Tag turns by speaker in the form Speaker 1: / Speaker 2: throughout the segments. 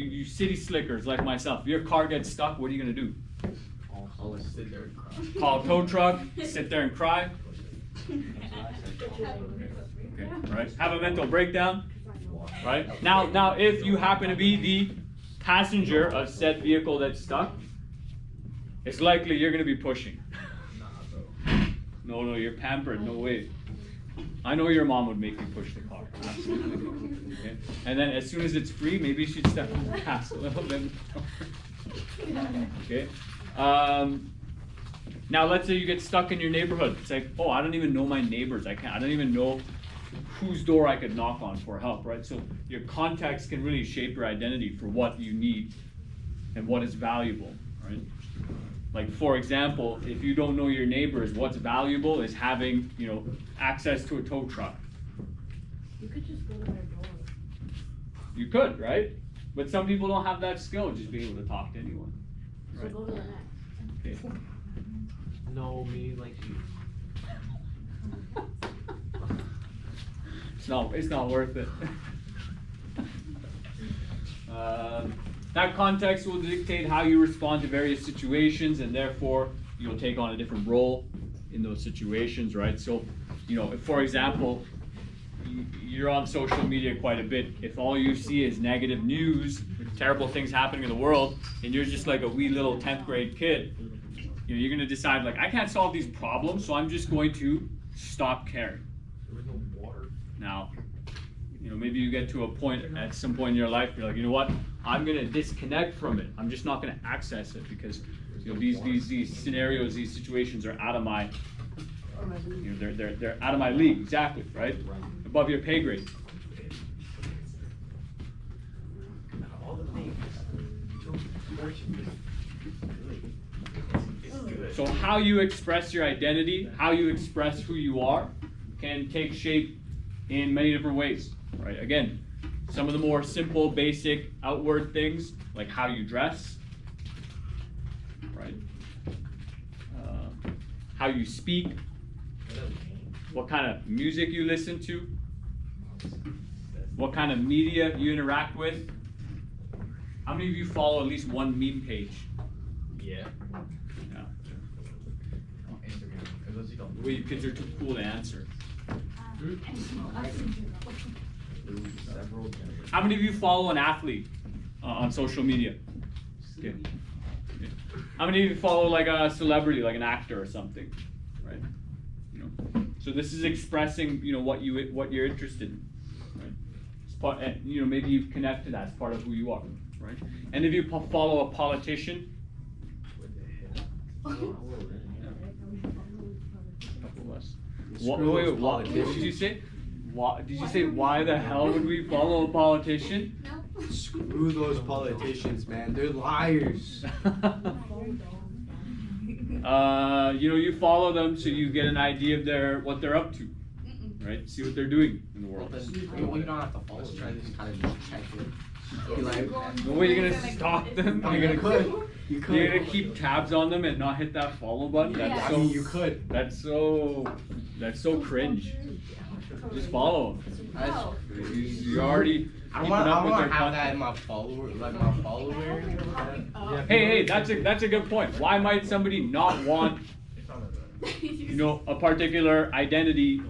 Speaker 1: you city slickers like myself, if your car gets stuck, what are you gonna do?
Speaker 2: I'll sit there and cry.
Speaker 1: Call a tow truck, sit there and cry. Okay, right? Have a mental breakdown, right? Now, if you happen to be the passenger of said vehicle that's stuck, it's likely you're gonna be pushing. No, you're pampered, no way. I know your mom would make you push the car, absolutely. Okay? And then as soon as it's free, maybe she'd step on the gas a little bit more. Okay? Now let's say you get stuck in your neighborhood. It's like, oh, I don't even know my neighbors. I don't even know whose door I could knock on for help, right? So your context can really shape your identity for what you need and what is valuable, right? Like, for example, if you don't know your neighbors, what's valuable is having, access to a tow truck.
Speaker 3: You could just go to their door.
Speaker 1: You could, right? But some people don't have that skill, just being able to talk to anyone.
Speaker 3: So
Speaker 1: Right?
Speaker 3: go to the next.
Speaker 1: Okay.
Speaker 2: No, me like you.
Speaker 1: It's not worth it. That context will dictate how you respond to various situations, and therefore you'll take on a different role in those situations, right? So, if, for example, you're on social media quite a bit. If all you see is negative news, terrible things happening in the world, and you're just like a wee little 10th grade kid, you're gonna decide, like, I can't solve these problems, so I'm just going to stop caring.
Speaker 2: There was no water.
Speaker 1: Now, maybe you get to a point at some point in your life, you're like, you know what? I'm gonna disconnect from it. I'm just not gonna access it because these scenarios, these situations are out of my, they're out of my league. Exactly, right? Above your pay grade.
Speaker 2: All the things.
Speaker 1: So how you express your identity, how you express who you are, can take shape in many different ways, right? Again, some of the more simple, basic, outward things, like how you dress, right? How you speak, what kind of music you listen to, what kind of media you interact with. How many of you follow at least one meme page?
Speaker 2: Yeah.
Speaker 1: Yeah.
Speaker 2: On Instagram. Because those you don't.
Speaker 1: Well, you kids are too cool to answer.
Speaker 2: Several.
Speaker 1: How many of you follow an athlete on social media? Okay. Okay. How many of you follow like a celebrity, like an actor or something, right? So this is expressing, what you're interested in, right? It's part, maybe you connect to that as part of who you are, right? And if you follow a politician, couple of us. What did you say? Did you say why the hell would we follow a politician?
Speaker 4: Screw those politicians, man. They're liars.
Speaker 1: You follow them so you get an idea of what they're up to, right? See what they're doing in the world.
Speaker 2: Well, you don't have to follow. Try to just kind of just check it.
Speaker 4: Be like,
Speaker 1: The way you're gonna stalk them, you're gonna
Speaker 4: you
Speaker 1: you're gonna
Speaker 4: could.
Speaker 1: keep tabs on them and not hit that follow button. That's
Speaker 4: I
Speaker 1: so.
Speaker 4: mean, you could.
Speaker 1: That's so cringe. Just follow them. You're already
Speaker 4: I
Speaker 1: keeping
Speaker 4: want
Speaker 1: up with
Speaker 4: to
Speaker 1: their
Speaker 4: have
Speaker 1: content.
Speaker 4: that in my follower, like my follower.
Speaker 1: Hey, that's a good point. Why might somebody not want, a particular identity,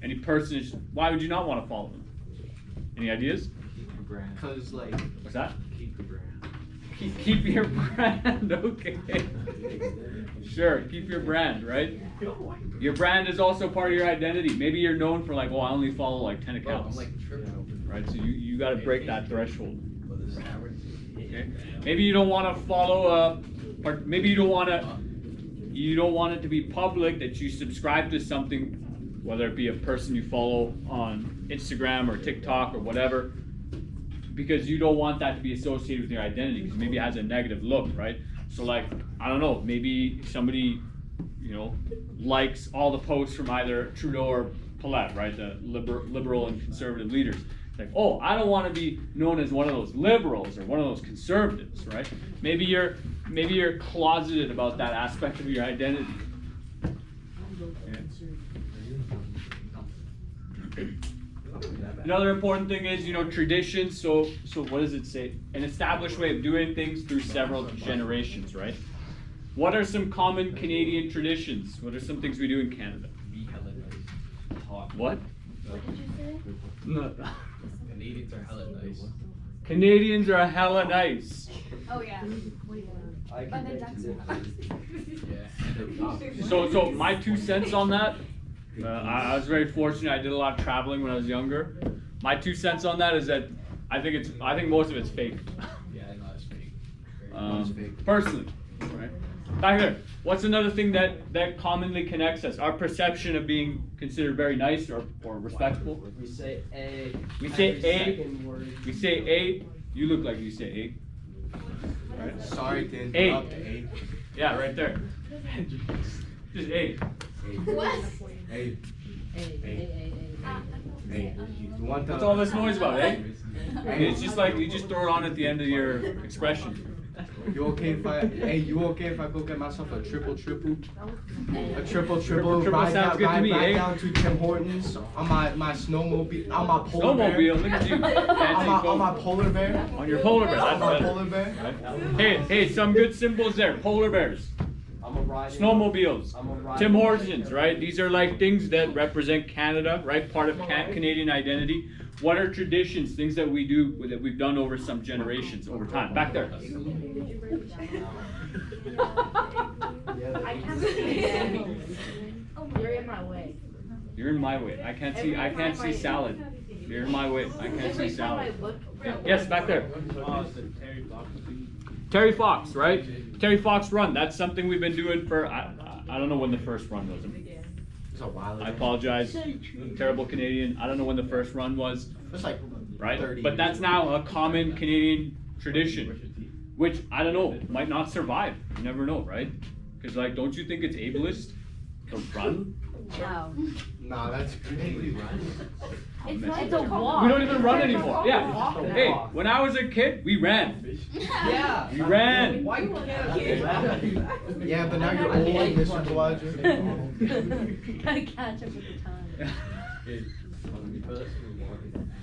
Speaker 1: any person? Why would you not want to follow them? Any ideas?
Speaker 4: Cause like,
Speaker 1: What's that?
Speaker 2: Keep the brand.
Speaker 1: Keep your brand. Okay. Sure, keep your brand, right? Your brand is also part of your identity. Maybe you're known for like, I only follow like 10 accounts, right? So you got to break that threshold. Okay. Maybe you don't want to follow maybe you don't want it to be public that you subscribe to something, whether it be a person you follow on Instagram or TikTok or whatever, because you don't want that to be associated with your identity, because maybe it has a negative look, right? So like, I don't know, maybe somebody, likes all the posts from either Trudeau or Paulette, right? The liberal and conservative leaders. Like, I don't want to be known as one of those liberals or one of those conservatives, right? Maybe you're closeted about that aspect of your identity. Okay. Another important thing is, traditions. So what does it say? An established way of doing things through several generations, right? What are some common Canadian traditions? What are some things we do in Canada?
Speaker 2: Be hella nice. Hot.
Speaker 1: What?
Speaker 3: What did you say?
Speaker 1: No.
Speaker 2: Canadians are hella nice.
Speaker 1: Canadians are hella nice.
Speaker 5: Oh yeah.
Speaker 4: I
Speaker 5: But the ducks
Speaker 2: Yeah.
Speaker 1: So my 2 cents on that. I was very fortunate. I did a lot of traveling when I was younger. My 2 cents on that is that I think most of it's fake.
Speaker 2: Yeah, I know it's fake.
Speaker 1: Personally, right? Back there. What's another thing that commonly connects us? Our perception of being considered very nice or respectful.
Speaker 6: We say A.
Speaker 1: We say
Speaker 6: every
Speaker 1: A.
Speaker 6: second word.
Speaker 1: We say A. You look like you say A. Right?
Speaker 4: Sorry to
Speaker 1: A.
Speaker 4: interrupt. A.
Speaker 1: Yeah, right there. Just A.
Speaker 5: What?
Speaker 4: A.
Speaker 3: A.
Speaker 4: A. You want
Speaker 1: What's all this noise about, eh?
Speaker 4: Hey.
Speaker 1: It's just like you just throw it on at the end of your expression.
Speaker 4: You okay if I? Hey, you okay if I go get myself a triple? A triple,
Speaker 1: Triple
Speaker 4: ride
Speaker 1: sounds good to me,
Speaker 4: ride
Speaker 1: eh?
Speaker 4: down to Tim Hortons on my snowmobile, on my polar
Speaker 1: Snowmobile, look
Speaker 4: bear.
Speaker 1: at you.
Speaker 4: On
Speaker 1: Fancy
Speaker 4: my
Speaker 1: boat.
Speaker 4: polar bear.
Speaker 1: On your polar bear,
Speaker 4: On
Speaker 1: that's
Speaker 4: my
Speaker 1: better.
Speaker 4: polar bear.
Speaker 1: Right? Hey, some good symbols there. Polar bears,
Speaker 6: I'm a riding.
Speaker 1: snowmobiles,
Speaker 6: I'm a riding.
Speaker 1: Tim Hortons, right? These are like things that represent Canada, right? Part of Canadian identity. What are traditions, things that we do, that we've done over some generations, over time? Back there.
Speaker 3: Did you write it down? I can't see it. You're in my way.
Speaker 1: You're in my way. I can't see salad. You're in my way. I can't see
Speaker 3: Every time I
Speaker 1: salad.
Speaker 3: look.
Speaker 1: Yes, back there. Terry Fox, right? Terry Fox run. That's something we've been doing for, I don't know when the first run was.
Speaker 4: It's a while ago.
Speaker 1: I apologize. Terrible Canadian. I don't know when the first run was,
Speaker 4: It's like
Speaker 1: right?
Speaker 4: 30
Speaker 1: But that's now a common Canadian tradition, which I don't know, might not survive. You never know, right? Because like, don't you think it's ableist to run?
Speaker 3: Wow.
Speaker 4: Nah, that's crazy.
Speaker 3: It's
Speaker 1: not-
Speaker 3: it's a walk.
Speaker 1: We don't even run
Speaker 3: It's a
Speaker 1: anymore.
Speaker 3: walk.
Speaker 1: Yeah. Hey, when I was a kid, we ran.
Speaker 6: Yeah.
Speaker 1: We ran.
Speaker 6: Why you can't?
Speaker 4: Yeah, but now you're old, Mr. Kawaja.
Speaker 3: Gotta catch up with the time.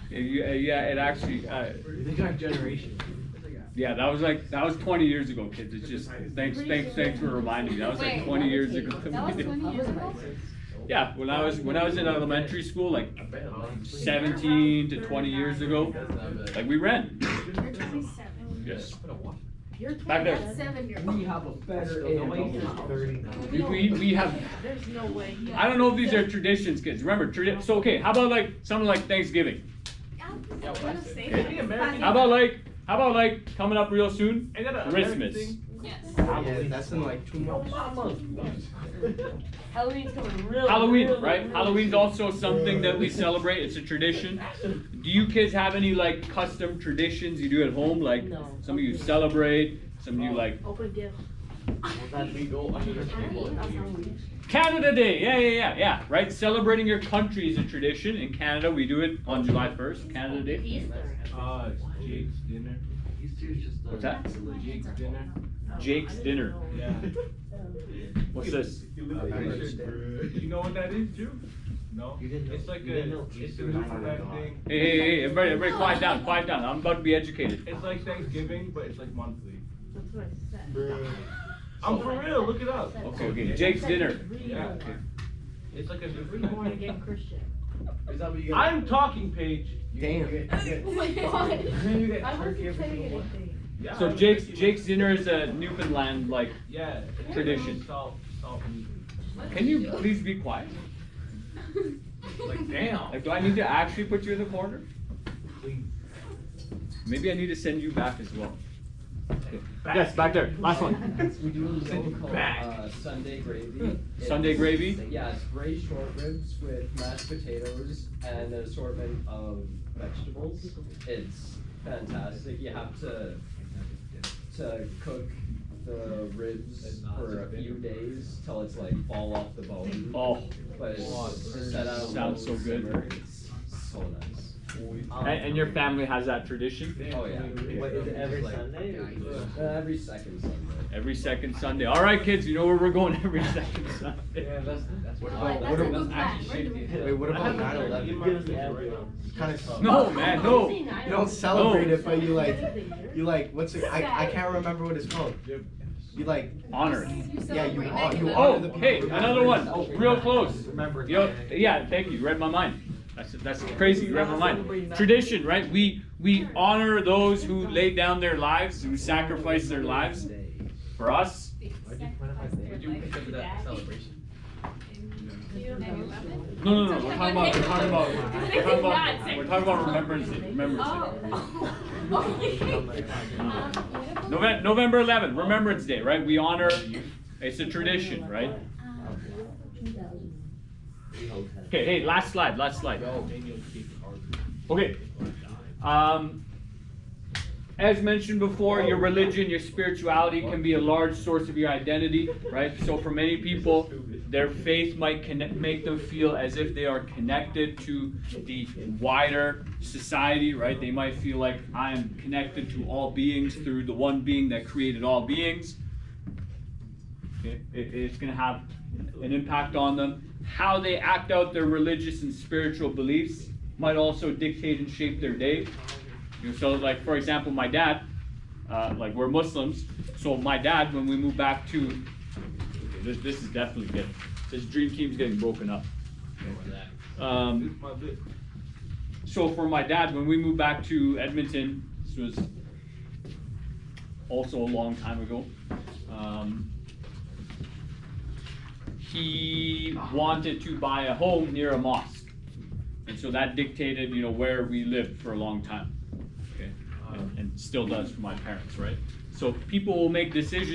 Speaker 1: Yeah, it actually.
Speaker 2: They got generation.
Speaker 1: Yeah, that was 20 years ago, kids. It's just thanks for reminding me. That was like
Speaker 5: Wait,
Speaker 1: 20 years ago.
Speaker 5: That was 20 years ago?
Speaker 1: Yeah, when I was in elementary school, like 17 to 20 years ago, like we ran.
Speaker 5: You're 27.
Speaker 1: Yes.
Speaker 3: You're
Speaker 1: Back there.
Speaker 5: 27 years
Speaker 6: We
Speaker 5: old.
Speaker 6: have a better animal.
Speaker 1: We have.
Speaker 3: There's no way.
Speaker 1: I don't know if these are traditions, kids. Remember, so okay. How about like something like Thanksgiving? How about like coming up real soon? Christmas.
Speaker 5: Yes.
Speaker 4: Yeah, that's in like 2 months.
Speaker 3: Halloween's coming real.
Speaker 1: Halloween,
Speaker 3: real,
Speaker 1: right?
Speaker 3: real
Speaker 1: Halloween's also something that we celebrate. It's a tradition. Do you kids have any like custom traditions you do at home? Like
Speaker 3: No.
Speaker 1: some of you celebrate, some of you like
Speaker 3: Open gifts.
Speaker 2: That's legal.
Speaker 3: That's Halloween.
Speaker 1: Canada Day. Yeah. Right? Celebrating your country is a tradition. In Canada, we do it on July 1st, Canada Day.
Speaker 3: Easter.
Speaker 2: Jake's dinner.
Speaker 1: What's that?
Speaker 2: Jake's dinner.
Speaker 1: Jake's dinner.
Speaker 2: Yeah.
Speaker 1: What's this?
Speaker 2: You know what that is, Drew? No? It's like it's a Newfoundland thing.
Speaker 1: Hey, everybody quiet down. I'm about to be educated.
Speaker 2: It's like Thanksgiving, but it's like monthly.
Speaker 3: That's what I said.
Speaker 2: I'm for real, look it up.
Speaker 1: Okay. Jake's dinner.
Speaker 2: Yeah. It's like a
Speaker 3: We're born again Christian.
Speaker 2: I'm talking, Paige.
Speaker 4: Damn.
Speaker 5: Oh my god.
Speaker 3: I wasn't saying anything.
Speaker 2: Yeah,
Speaker 1: So Jake's dinner is a Newfoundland like.
Speaker 2: Yeah. it's
Speaker 1: Tradition.
Speaker 2: Salt meat.
Speaker 1: Can you please be quiet?
Speaker 2: Like damn.
Speaker 1: Like, do I need to actually put you in the corner?
Speaker 2: Please.
Speaker 1: Maybe I need to send you back as well. Okay. Yes, back there. Last one.
Speaker 6: We do a
Speaker 2: Send
Speaker 6: meal
Speaker 2: you
Speaker 6: called
Speaker 2: back.
Speaker 6: Sunday gravy.
Speaker 1: Sunday
Speaker 6: It's-
Speaker 1: gravy?
Speaker 6: Yeah, it's braised short ribs with mashed potatoes and an assortment of vegetables. It's fantastic. You have to cook the ribs for a few days till it's like fall off the bone.
Speaker 1: Oh,
Speaker 6: But it's set out.
Speaker 1: Sounds so good.
Speaker 6: It's so nice.
Speaker 1: And your family has that tradition?
Speaker 6: Oh, yeah.
Speaker 7: What, is it every Sunday?
Speaker 6: Every second Sunday.
Speaker 1: Every second Sunday. All right, kids, you know where we're going every second Sunday.
Speaker 7: Yeah, that's
Speaker 4: What
Speaker 3: Alright,
Speaker 4: about,
Speaker 3: that's a
Speaker 4: what
Speaker 3: good
Speaker 4: about,
Speaker 3: plan. We're doing
Speaker 4: wait, what about
Speaker 7: You
Speaker 4: 9/11?
Speaker 7: give us the address.
Speaker 4: Kind of.
Speaker 1: No, man, no.
Speaker 4: You don't celebrate it, but you like, what's it? I can't remember what it's called. You like,
Speaker 1: Honor it.
Speaker 4: yeah, you
Speaker 3: celebrate
Speaker 4: honor the
Speaker 1: Oh,
Speaker 4: people.
Speaker 1: hey, another one. Real close.
Speaker 7: Remember.
Speaker 1: Yeah, thank you. Read my mind. That's crazy. You read my mind. Tradition, right? We honor those who laid down their lives, who sacrificed their lives for us.
Speaker 7: Would you consider that a celebration?
Speaker 1: No. We're talking about Remembrance Day. Remembrance Day. November 11th, Remembrance Day, right? We honor. It's a tradition, right? Okay, hey, last slide. Okay. As mentioned before, your religion, your spirituality can be a large source of your identity, right? So for many people, their faith might make them feel as if they are connected to the wider society, right? They might feel like I am connected to all beings through the one being that created all beings. Okay? It's going to have an impact on them. How they act out their religious and spiritual beliefs might also dictate and shape their day. You know, so like, for example, my dad, like we're Muslims, so my dad, when we moved back to, this is definitely good. This dream team's getting broken up. So for my dad, when we moved back to Edmonton, this was also a long time ago, he wanted to buy a home near a mosque. And so that dictated, you know, where we lived for a long time. Okay? And still does for my parents, right? So people will make decisions